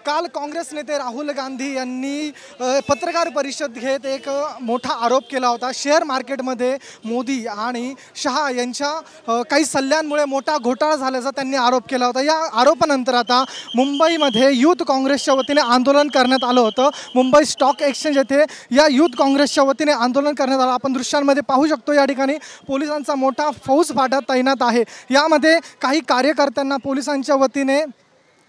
काल काँग्रेस नेते राहुल गांधी यांनी पत्रकार परिषद घेत एक मोठा आरोप केला होता। शेअर मार्केटमध्ये मोदी आणि शहा यांच्या काही सल्ल्यांमुळे मोठा घोटाळा झाल्याचा त्यांनी आरोप केला होता। या आरोपानंतर आता मुंबईमध्ये यूथ काँग्रेसच्या वतीने आंदोलन करण्यात आलं होतं। मुंबई स्टॉक एक्सचेंज येथे या यूथ काँग्रेसच्या वतीने आंदोलन करण्यात आलं। आपण दृश्यांमध्ये पाहू शकतो या ठिकाणी पोलिसांचा मोठा फौजफाटा तैनात आहे। यामध्ये काही कार्यकर्त्यांना पोलिसांच्या वतीने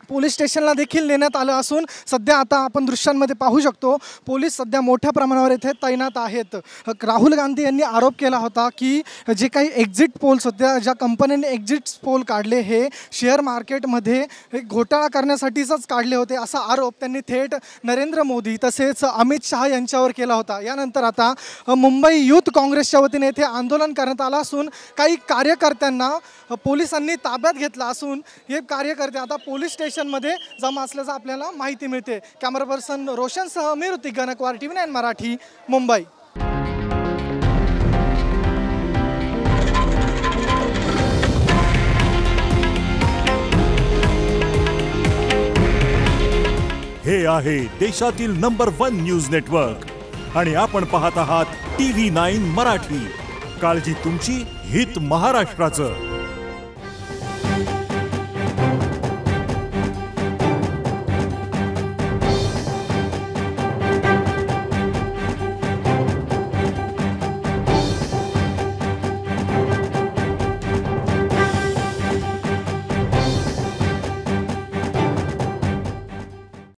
पोलीस स्टेशनला देखील नेण्यात आलं असून सध्या आता आपण दृश्यांमध्ये पाहू शकतो पोलीस सध्या मोठ्या प्रमाणावर येथे तैनात आहेत। राहुल गांधी यांनी आरोप केला होता की जे काही एक्झिट पोल सध्या ज्या कंपन्यांनी एक्झिट पोल काढले हे शेअर मार्केटमध्ये घोटाळा करण्यासाठीच काढले होते, असा आरोप त्यांनी थेट नरेंद्र मोदी तसेच अमित शहा यांच्यावर केला होता। यानंतर आता मुंबई यूथ काँग्रेसच्या वतीने येथे आंदोलन करण्यात आलं असून काही कार्यकर्त्यांना पोलिसांनी ताब्यात घेतला असून हे कार्यकर्ते आता पोलीस मध्ये जमा असल्याचं आपल्याला माहिती मिळते। कॅमेरा पर्सन रोशनसह मी ऋतिक गणकवार, TV9 मराठी, मुंबई। हे आहे देशातील नंबर 1 न्यूज नेटवर्क आणि आपण पाहत आहात TV9 मराठी। काळजी तुमची, हित महाराष्ट्राचं।